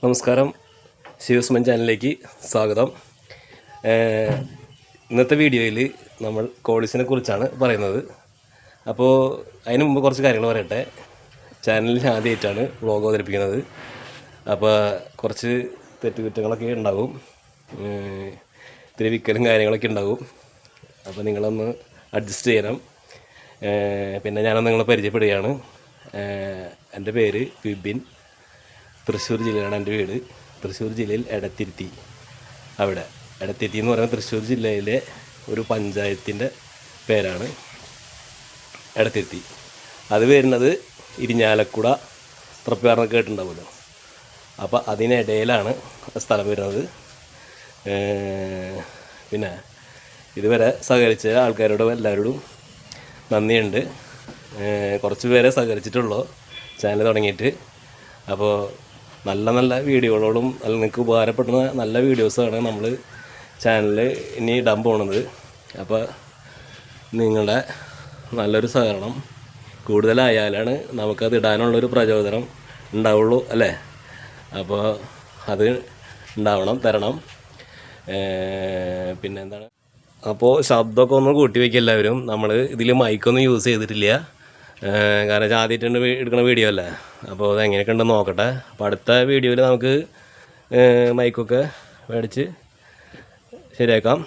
നമസ്കാരം, ശിവസ്മൻ ചാനലിലേക്ക് സ്വാഗതം. ഇന്നത്തെ വീഡിയോയിൽ നമ്മൾ കോളീസിനെ കുറിച്ചാണ് പറയുന്നത്. അപ്പോൾ അതിന് മുമ്പ് കുറച്ച് കാര്യങ്ങൾ പറയട്ടെ. ചാനലിൽ ആദ്യമായിട്ടാണ് വ്ളോഗ് അവതരിപ്പിക്കുന്നത്. അപ്പോൾ കുറച്ച് തെറ്റുകുറ്റങ്ങളൊക്കെ ഉണ്ടാകും, ഇത്തിരി വിക്കലും കാര്യങ്ങളൊക്കെ ഉണ്ടാകും. അപ്പോൾ നിങ്ങളൊന്ന് അഡ്ജസ്റ്റ് ചെയ്യണം. പിന്നെ ഞാനൊന്ന് നിങ്ങളെ പരിചയപ്പെടുകയാണ്. എൻ്റെ പേര് വിപിൻ. തൃശ്ശൂർ ജില്ലയിലാണ് എൻ്റെ വീട്. തൃശ്ശൂർ ജില്ലയിൽ എടത്തിരുത്തി. അവിടെ എടത്തിരുത്തി എന്ന് പറയുന്നത് തൃശ്ശൂർ ജില്ലയിലെ ഒരു പഞ്ചായത്തിൻ്റെ പേരാണ് എടത്തിരുത്തി. അത് വരുന്നത് ഇരിഞ്ഞാലക്കുട ത്രപ്പിയാറിനൊക്കെ കേട്ടിട്ടുണ്ടാവുമല്ലോ. അപ്പോൾ അതിനിടയിലാണ് സ്ഥലം വരുന്നത്. പിന്നെ ഇതുവരെ സഹകരിച്ച ആൾക്കാരോടും എല്ലാവരോടും നന്ദിയുണ്ട്. കുറച്ച് പേരെ സഹകരിച്ചിട്ടുള്ളൂ ചാനൽ തുടങ്ങിയിട്ട്. അപ്പോൾ നല്ല നല്ല വീഡിയോകളോടും നിങ്ങൾക്ക് ഉപകാരപ്പെടുന്ന നല്ല വീഡിയോസാണ് നമ്മൾ ചാനലിൽ ഇനി ഇടാൻ പോകുന്നത്. അപ്പോൾ നിങ്ങളുടെ നല്ലൊരു സഹകരണം കൂടുതലായാലാണ് നമുക്കത് ഇടാനുള്ളൊരു പ്രചോദനം ഉണ്ടാവുള്ളൂ, അല്ലേ? അപ്പോൾ അത് ഉണ്ടാവണം, തരണം. പിന്നെ എന്താണ്, അപ്പോൾ ശബ്ദമൊക്കെ ഒന്ന് കൂട്ടി വയ്ക്കുക എല്ലാവരും. നമ്മൾ ഇതിൽ മൈക്കൊന്നും യൂസ് ചെയ്തിട്ടില്ല, കാരണം ആദ്യമായിട്ടുണ്ട് എടുക്കുന്ന വീഡിയോ അല്ലേ. അപ്പോൾ അത് എങ്ങനെയൊക്കെ ഉണ്ടെന്ന് നോക്കട്ടെ. അപ്പോൾ അടുത്ത വീഡിയോയിൽ നമുക്ക് മൈക്കൊക്കെ മേടിച്ച് ശരിയാക്കാം.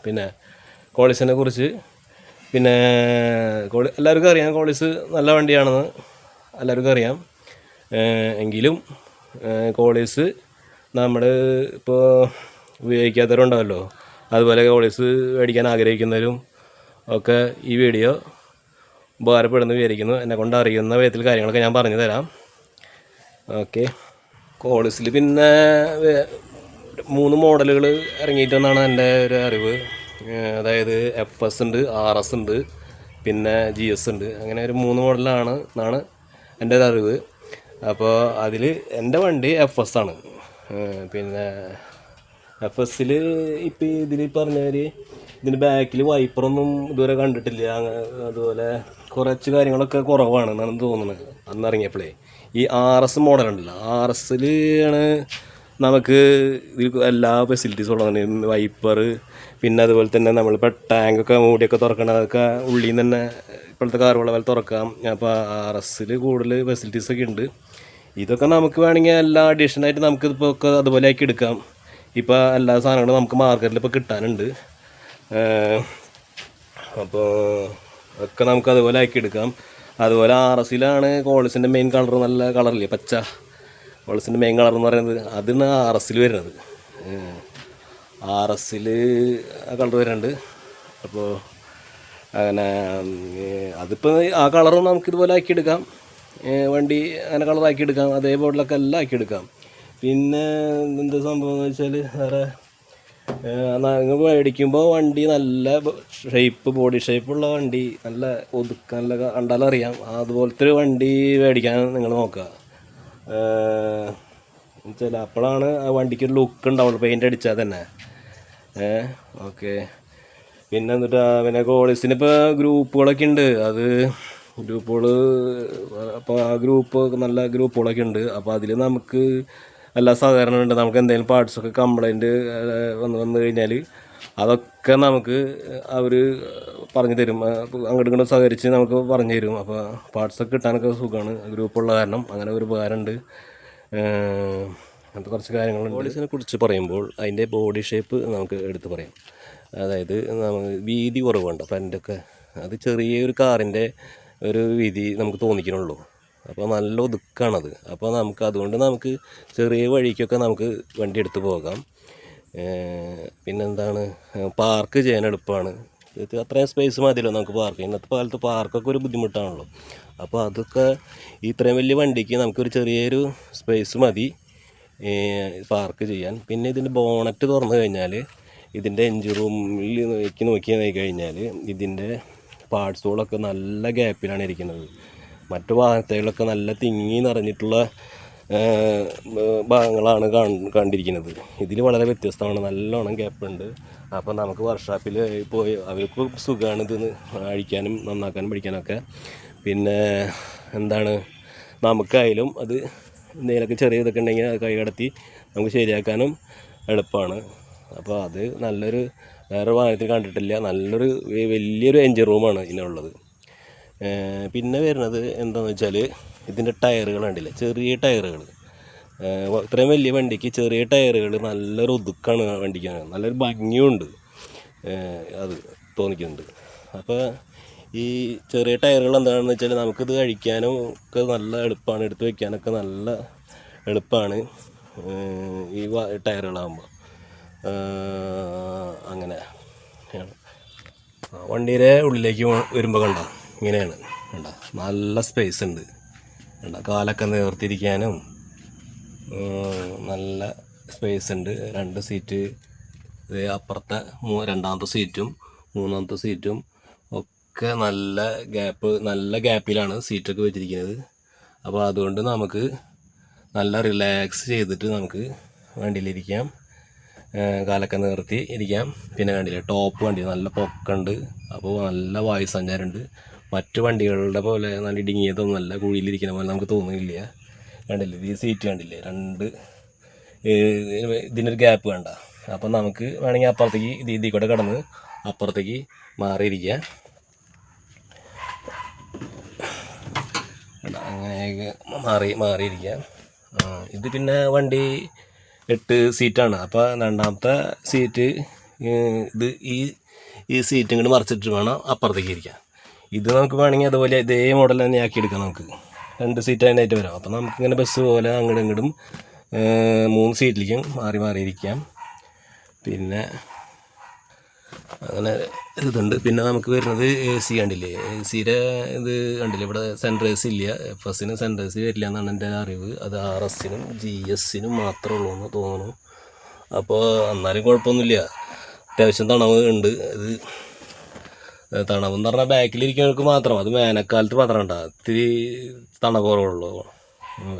പിന്നെ കോളീസിനെ കുറിച്ച് പിന്നെ എല്ലാവർക്കും അറിയാം, കോളീസ് നല്ല വണ്ടിയാണെന്ന് എല്ലാവർക്കും അറിയാം. എങ്കിലും കോളീസ് നമ്മൾ ഇപ്പോൾ ഉപയോഗിക്കാത്തവരുണ്ടാവല്ലോ. അതുപോലെ കോളീസ് മേടിക്കാൻ ആഗ്രഹിക്കുന്നവരും ഒക്കെ ഈ വീഡിയോ ഉപകാരപ്പെടുന്നു വിചാരിക്കുന്നു. എന്നെ കൊണ്ട് അറിയുന്ന വിധത്തിൽ കാര്യങ്ങളൊക്കെ ഞാൻ പറഞ്ഞു തരാം. ഓക്കെ. കോളീസിൽ പിന്നെ 3 മോഡലുകൾ ഇറങ്ങിയിട്ടെന്നാണ് എൻ്റെ ഒരു അറിവ്. അതായത് FS ഉണ്ട്, RS ഉണ്ട്, പിന്നെ GS ഉണ്ട്. അങ്ങനെ ഒരു 3 മോഡലാണ് എന്നാണ് എൻ്റെ ഒരു അറിവ്. അപ്പോൾ അതിൽ എൻ്റെ വണ്ടി FS ആണ്. പിന്നെ FSൽ ഇപ്പം ഇതിൽ പറഞ്ഞവർ ഇതിൻ്റെ ബാക്കിൽ വൈപ്പറൊന്നും ഇതുവരെ കണ്ടിട്ടില്ല. അതുപോലെ കുറച്ച് കാര്യങ്ങളൊക്കെ കുറവാണ് എന്നാണ് തോന്നുന്നത് അന്ന് ഇറങ്ങിയപ്പോഴേ. ഈ RS മോഡലുണ്ടല്ലോ, RSൽ ആണ് നമുക്ക് ഇതിൽ എല്ലാ ഫെസിലിറ്റീസും ഉള്ളതാണ്. വൈപ്പർ, പിന്നെ അതുപോലെ തന്നെ നമ്മളിപ്പോൾ ടാങ്കൊക്കെ മൂടിയൊക്കെ തുറക്കണതൊക്കെ ഉള്ളിൽ നിന്ന് തന്നെ ഇപ്പോഴത്തെ കാറുകളെ പോലെ തുറക്കാം. അപ്പോൾ RSൽ കൂടുതൽ ഫെസിലിറ്റീസൊക്കെ ഉണ്ട്. ഇതൊക്കെ നമുക്ക് വേണമെങ്കിൽ എല്ലാ അഡീഷനായിട്ട് നമുക്കിതിപ്പോൾ ഒക്കെ അതുപോലെ ആക്കി എടുക്കാം. ഇപ്പോൾ എല്ലാ സാധനങ്ങളും നമുക്ക് മാർക്കറ്റിൽ ഇപ്പോൾ കിട്ടാനുണ്ട്. അപ്പോൾ ഒക്കെ നമുക്ക് അതുപോലെ ആക്കി എടുക്കാം. അതുപോലെ RSലാണ് കോളീസിൻ്റെ മെയിൻ കളർ, നല്ല കളറില്ലേ, പച്ച. കോളീസിൻ്റെ മെയിൻ കളർ എന്ന് പറയുന്നത് അതാണ് RSൽ വരുന്നത്. RSൽ ആ കളർ വരുന്നുണ്ട്. അപ്പോൾ അങ്ങനെ അതിപ്പോൾ ആ കളറും നമുക്കിതുപോലെ ആക്കിയെടുക്കാം. വണ്ടി അങ്ങനെ കളറാക്കിയെടുക്കാം. അതേ ബോർഡിലൊക്കെ എല്ലാം ആക്കിയെടുക്കാം. പിന്നെ എന്താ സംഭവം എന്ന് വെച്ചാൽ, വേറെ നിങ്ങൾ മേടിക്കുമ്പോൾ വണ്ടി നല്ല ബോഡി ഷേപ്പുള്ള വണ്ടി, നല്ല ഒതുക്കാൻ, നല്ല കണ്ടാലറിയാം അതുപോലത്തെ ഒരു വണ്ടി മേടിക്കാൻ നിങ്ങൾ നോക്കുക. വെച്ചാൽ അപ്പോഴാണ് ആ വണ്ടിക്ക് ഒരു ലുക്ക് ഉണ്ടാവുള്ളൂ, പെയിൻ്റ് അടിച്ചാൽ തന്നെ. ഓക്കെ. പിന്നെ എന്നിട്ട് പിന്നെ കോളീസിന് ഇപ്പോൾ ഗ്രൂപ്പുകളൊക്കെ ഉണ്ട്. അത് ഗ്രൂപ്പുകൾ, അപ്പോൾ ആ ഗ്രൂപ്പ് നല്ല ഗ്രൂപ്പുകളൊക്കെ ഉണ്ട്. അപ്പോൾ അതിൽ നമുക്ക് എല്ലാ സഹകരണം ഉണ്ട്. നമുക്ക് എന്തെങ്കിലും പാർട്സൊക്കെ കംപ്ലൈൻറ്റ് വന്നു കഴിഞ്ഞാൽ അതൊക്കെ നമുക്ക് അവർ പറഞ്ഞു തരും. അങ്ങോട്ടും ഇങ്ങോട്ടും സഹകരിച്ച് നമുക്ക് പറഞ്ഞു തരും. അപ്പോൾ പാർട്സൊക്കെ കിട്ടാനൊക്കെ സുഖമാണ് ഗ്രൂപ്പുള്ള കാരണം. അങ്ങനെ ഒരു ഉപകാരമുണ്ട്. അങ്ങനത്തെ കുറച്ച് കാര്യങ്ങളുണ്ട്. കോളീസിനെ കുറിച്ച് പറയുമ്പോൾ അതിൻ്റെ ബോഡി ഷേപ്പ് നമുക്ക് എടുത്ത് പറയാം. അതായത് വീതി കുറവുണ്ട് ഫ്രണ്ടൊക്കെ. അത് ചെറിയൊരു കാറിൻ്റെ ഒരു വീതി നമുക്ക് തോന്നിക്കണുള്ളൂ. അപ്പോൾ നല്ല ഒതുക്കാണത്. അപ്പോൾ അതുകൊണ്ട് നമുക്ക് ചെറിയ വഴിക്കൊക്കെ നമുക്ക് വണ്ടി എടുത്ത് പോകാം. പിന്നെന്താണ്, പാർക്ക് ചെയ്യാൻ എളുപ്പമാണ്. ഇത് അത്രയും സ്പേസ് മതിയല്ലോ നമുക്ക് പാർക്ക്. ഇന്നത്തെ കാലത്ത് പാർക്കൊക്കെ ഒരു ബുദ്ധിമുട്ടാണല്ലോ. അപ്പോൾ അതൊക്കെ ഇത്രയും വലിയ വണ്ടിക്ക് നമുക്കൊരു ചെറിയൊരു സ്പേസ് മതി പാർക്ക് ചെയ്യാൻ. പിന്നെ ഇതിൻ്റെ ബോണറ്റ് തുറന്നു കഴിഞ്ഞാൽ ഇതിൻ്റെ എൻജിൻ റൂമിൽ നോക്കി കഴിഞ്ഞാൽ ഇതിൻ്റെ പാർട്സുകളൊക്കെ നല്ല ഗ്യാപ്പിലാണ് ഇരിക്കുന്നത്. മറ്റു വാഹനത്തിലൊക്കെ നല്ല തിങ്ങി നിറഞ്ഞിട്ടുള്ള ഭാഗങ്ങളാണ് കണ്ടിരിക്കുന്നത്. ഇതിൽ വളരെ വ്യത്യസ്തമാണ്, നല്ലോണം ഗ്യാപ്പുണ്ട്. അപ്പോൾ നമുക്ക് വർക്ക്ഷോപ്പിൽ പോയി അവർക്ക് സുഖമാണ് ഇത് അഴിക്കാനും നന്നാക്കാനും പഠിക്കാനൊക്കെ. പിന്നെ എന്താണ്, നമുക്കായാലും അത് എന്തെങ്കിലുമൊക്കെ ചെറിയ ഇതൊക്കെ ഉണ്ടെങ്കിൽ അത് കൈ കടത്തി നമുക്ക് ശരിയാക്കാനും എളുപ്പമാണ്. അപ്പോൾ അത് നല്ലൊരു വേറെ വാഹനത്തിൽ കണ്ടിട്ടില്ല, നല്ലൊരു വലിയൊരു എൻജിൻ റൂമാണ് ഇതിനുള്ളത്. പിന്നെ വരുന്നത് എന്താണെന്ന് വെച്ചാൽ ഇതിൻ്റെ ടയറുകൾ കണ്ടില്ലേ, ചെറിയ ടയറുകൾ. ഇത്രയും വലിയ വണ്ടിക്ക് ചെറിയ ടയറുകൾ നല്ലൊരു ഒതുക്കാണ് വണ്ടിക്കാണ്, നല്ലൊരു ഭംഗിയുണ്ട് അത് തോന്നിക്കുന്നുണ്ട്. അപ്പോൾ ഈ ചെറിയ ടയറുകൾ എന്താണെന്ന് വെച്ചാൽ നമുക്കിത് കഴിക്കാനും ഒക്കെ നല്ല എളുപ്പമാണ്, എടുത്ത് വയ്ക്കാനൊക്കെ നല്ല എളുപ്പമാണ് ഈ ടയറുകളാകുമ്പോൾ. അങ്ങനെ വണ്ടിയുടെ ഉള്ളിലേക്ക് വരുമ്പോൾ കണ്ട ഇങ്ങനെയാണ്, കണ്ട നല്ല സ്പേസ് ഉണ്ട്, കണ്ട കാലൊക്കെ നിവർത്തിരിക്കാനും നല്ല സ്പേസ് ഉണ്ട്. 2 സീറ്റ്, അപ്പുറത്തെ രണ്ടാമത്തെ സീറ്റും മൂന്നാമത്തെ സീറ്റും ഒക്കെ നല്ല ഗ്യാപ്പിലാണ് സീറ്റൊക്കെ വെച്ചിരിക്കുന്നത്. അപ്പോൾ അതുകൊണ്ട് നമുക്ക് നല്ല റിലാക്സ് ചെയ്തിട്ട് നമുക്ക് വണ്ടിയിലിരിക്കാം, കാലൊക്കെ നിവർത്തി ഇരിക്കാം. പിന്നെ കണ്ടില്ലേ ടോപ്പ് വണ്ടി നല്ല പൊക്കമുണ്ട്, അപ്പോൾ നല്ല വായു സഞ്ചാരമുണ്ട്. മറ്റു വണ്ടികളുടെ പോലെ നല്ല ഇടുങ്ങിയതൊന്നുമല്ല, കുഴിയിലിരിക്കുന്ന പോലെ നമുക്ക് തോന്നുന്നില്ല. കണ്ടില്ലേ ഈ സീറ്റ് കണ്ടില്ലേ, 2 ഇതിനൊരു ഗ്യാപ്പ് വേണ്ട. അപ്പം നമുക്ക് വേണമെങ്കിൽ അപ്പുറത്തേക്ക് ഇതിൽ കൂടെ കിടന്ന് അപ്പുറത്തേക്ക് മാറിയിരിക്കുക, അങ്ങനെയൊക്കെ മാറിയിരിക്കുക. ഇത് പിന്നെ വണ്ടി 8 സീറ്റാണ്. അപ്പോൾ രണ്ടാമത്തെ സീറ്റ് ഇത് ഈ സീറ്റ് ഇങ്ങോട്ട് മറിച്ചിട്ട് വേണം അപ്പുറത്തേക്ക് ഇരിക്കാം. ഇത് നമുക്ക് വേണമെങ്കിൽ അതുപോലെ ഇതേ മോഡൽ തന്നെ ആക്കിയെടുക്കാം. നമുക്ക് 2 സീറ്റ് അതിനായിട്ട് വരാം. അപ്പോൾ നമുക്കിങ്ങനെ ബസ് പോലെ അങ്ങോട്ടും ഇങ്ങോട്ടും 3 സീറ്റിലേക്കും മാറിയിരിക്കാം. പിന്നെ അങ്ങനെ ഇതുണ്ട്. പിന്നെ നമുക്ക് വരുന്നത് AC കണ്ടില്ലേ, AC-യുടെ ഇത് കണ്ടില്ലേ, ഇവിടെ സെൻട്രേഴ്സ് ഇല്ല, FS-ന് സെൻട്രേഴ്സ് വരില്ല എന്നാണ് എൻ്റെ അറിവ്. അത് RS-നും GS-നും മാത്രമേ ഉള്ളൂ എന്ന് തോന്നുന്നു. അപ്പോൾ എന്നാലും കുഴപ്പമൊന്നുമില്ല, അത്യാവശ്യം തണവ് ഉണ്ട്. ഇത് തണവെന്ന് പറഞ്ഞാൽ ബാക്കിലിരിക്കുന്നവർക്ക് മാത്രം, അത് വേനൽക്കാലത്ത് മാത്രം ഉണ്ടാകും, ഇത്തിരി തണവ് കുറവുള്ളൂ,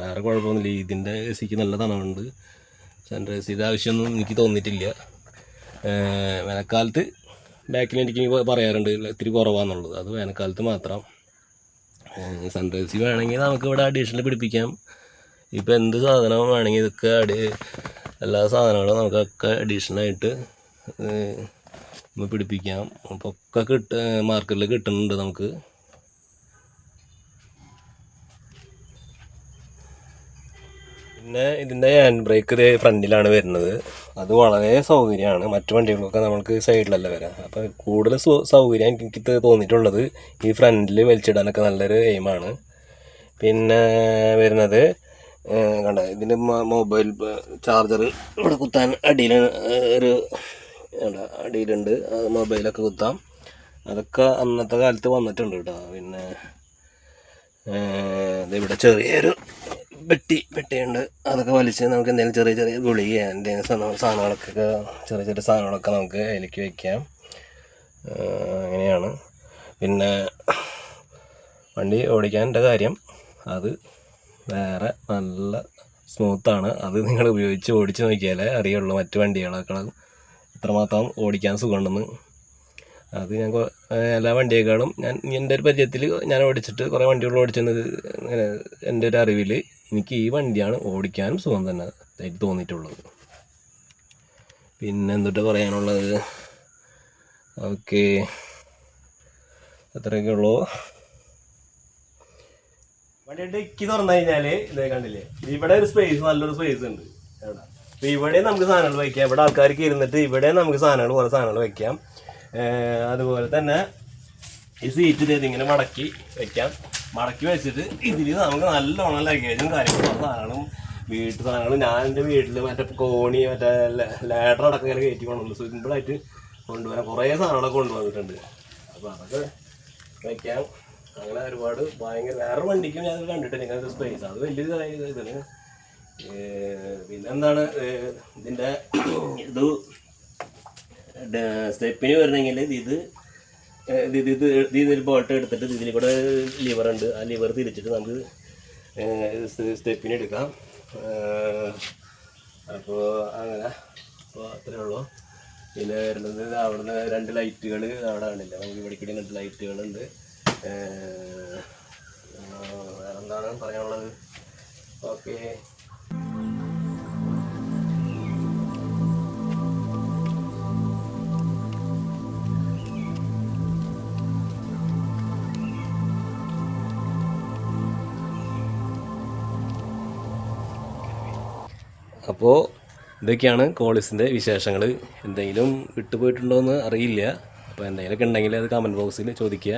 വേറെ കുഴപ്പമൊന്നുമില്ല. ഇതിൻ്റെ AC-ക്ക് നല്ല തണവുണ്ട്, സെൻട്രേഴ്സിൻ്റെ ആവശ്യമൊന്നും എനിക്ക് തോന്നിയിട്ടില്ല. വേനൽക്കാലത്ത് ബാക്കിൽ എനിക്ക് പറയാറുണ്ട് ഇത്തിരി കുറവാണെന്നുള്ളത്, അത് വേനൽക്കാലത്ത് മാത്രം. സൺറൈസ് വേണമെങ്കിൽ നമുക്ക് ഇവിടെ അഡീഷണൽ പിടിപ്പിക്കാം. ഇപ്പോൾ എന്ത് സാധനം വേണമെങ്കിൽ ഇതൊക്കെ എല്ലാ സാധനങ്ങളും നമുക്കൊക്കെ അഡീഷണലായിട്ട് പിടിപ്പിക്കാം. അപ്പോൾ ഒക്കെ മാർക്കറ്റിൽ കിട്ടുന്നുണ്ട് നമുക്ക്. പിന്നെ ഇതിൻ്റെ ഹാൻഡ് ബ്രേക്ക് ഇതേ ഫ്രണ്ടിലാണ് വരുന്നത്, അത് വളരെ സൗകര്യമാണ്. മറ്റു വണ്ടികൾക്കൊക്കെ നമുക്ക് സൈഡിലല്ല വരാം. അപ്പോൾ കൂടുതൽ സൗകര്യം എനിക്ക് തോന്നിയിട്ടുള്ളത് ഈ ഫ്രണ്ടിൽ വലിച്ചിടാനൊക്കെ നല്ലൊരു എയിമാണ്. പിന്നെ വരുന്നത് കണ്ട ഇതിൻ്റെ മൊബൈൽ ചാർജർ ഇവിടെ കുത്താൻ അടിയിലുണ്ട്, മൊബൈലൊക്കെ കുത്താം. അതൊക്കെ അന്നത്തെ കാലത്ത് വന്നിട്ടുണ്ട് കേട്ടോ. പിന്നെ ഇവിടെ ചെറിയൊരു പെട്ടിയുണ്ട്, അതൊക്കെ വലിച്ച് നമുക്ക് എന്തെങ്കിലും ചെറിയ ഗുളിക എന്തെങ്കിലും ചെറിയ സാധനങ്ങളൊക്കെ നമുക്ക് അതിലേക്ക് വയ്ക്കാം. അങ്ങനെയാണ്. പിന്നെ വണ്ടി ഓടിക്കാൻ്റെ കാര്യം അത് വേറെ നല്ല സ്മൂത്താണ്. അത് നിങ്ങൾ ഓടിച്ച് നോക്കിയാലേ അറിയുള്ളൂ മറ്റു വണ്ടികളൊക്കെ എത്രമാത്രം ഓടിക്കാൻ സുഖമുണ്ടെന്ന്. അത് ഞാൻ എല്ലാ വണ്ടിയേക്കാളും എൻ്റെ ഒരു പരിചയത്തിൽ ഞാൻ ഓടിച്ചിട്ട് കുറേ വണ്ടികൾ ഓടിച്ചത് എൻ്റെ ഒരു അറിവിൽ എനിക്ക് ഈ വണ്ടിയാണ് ഓടിക്കാനും സുഖം തന്നെ എനിക്ക് തോന്നിയിട്ടുള്ളത്. പിന്നെ എന്തിട്ട് പറയാനുള്ളത്, ഓക്കെ അത്രയൊക്കെ ഉള്ളൂ. വണ്ടി ഡിക്കി തുറന്നു കഴിഞ്ഞാൽ ഇതേ കണ്ടില്ലേ, ഇവിടെ ഒരു സ്പേസ്, നല്ലൊരു സ്പേസ് ഉണ്ട് ഇവിടെ. അപ്പോൾ ഇവിടെ നമുക്ക് സാധനങ്ങൾ വയ്ക്കാം, ഇവിടെ ആൾക്കാർക്ക് ഇരുന്നിട്ട് ഇവിടെ നമുക്ക് കുറേ സാധനങ്ങൾ വയ്ക്കാം. അതുപോലെ തന്നെ ഈ സീറ്റ് ഇതിങ്ങനെ മടക്കി വയ്ക്കാം. മടക്കി വെച്ചിട്ട് ഇതിൽ നമുക്ക് നല്ലോണം ലഗേജും കാര്യങ്ങളും സാധനങ്ങളും വീട്ടു സാധനങ്ങളും ഞാൻ എൻ്റെ വീട്ടിൽ മറ്റേ കോണി മറ്റേ ലാഡർ അടക്കം ഇങ്ങനെ കയറ്റി കൊണ്ടുവന്നു സിമ്പിളായിട്ട് കൊണ്ടുവരാൻ കുറേ സാധനങ്ങളൊക്കെ കൊണ്ടുവന്നിട്ടുണ്ട്. അപ്പോൾ അതൊക്കെ വയ്ക്കാം. അങ്ങനെ ഒരുപാട് ഭയങ്കര വേറെ വണ്ടിക്കും ഞാൻ കണ്ടിട്ടില്ല ഇങ്ങനത്തെ സ്പേസ്, അത് വലിയൊരു ഇതിന്. പിന്നെന്താണ് ഇതിൻ്റെ സ്റ്റെപ്പിന് വരണമെങ്കിൽ ഇതിൽ ബോൾട്ട് എടുത്തിട്ട് ഇതിൽ കൂടെ ലിവർ ഉണ്ട്, ആ ലിവർ തിരിച്ചിട്ട് നമുക്ക് സ്റ്റെപ്പിന് എടുക്കാം. അപ്പോൾ അങ്ങനെ, അപ്പോൾ അത്രേ ഉള്ളൂ. പിന്നെ വരുന്നത് അവിടുന്ന് 2 ലൈറ്റുകൾ അവിടെ കാണില്ല, നമുക്ക് ഇവിടേക്കിടെ 2 ലൈറ്റുകളുണ്ട്. വേറെന്താണ് പറയാനുള്ളത്, ഓക്കെ. അപ്പോൾ ഇതൊക്കെയാണ് കോളിസിൻ്റെ വിശേഷങ്ങൾ. എന്തെങ്കിലും വിട്ടുപോയിട്ടുണ്ടോ എന്ന് അറിയില്ല. അപ്പോൾ എന്തെങ്കിലുമൊക്കെ ഉണ്ടെങ്കിൽ അത് കമൻറ്റ് ബോക്സിൽ ചോദിക്കുക.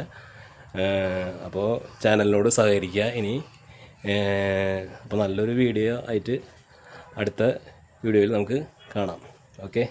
അപ്പോൾ ചാനലിനോട് സഹകരിക്കുക ഇനി. അപ്പോൾ നല്ലൊരു വീഡിയോ ആയിട്ട് അടുത്ത വീഡിയോയിൽ നമുക്ക് കാണാം. ഓക്കെ.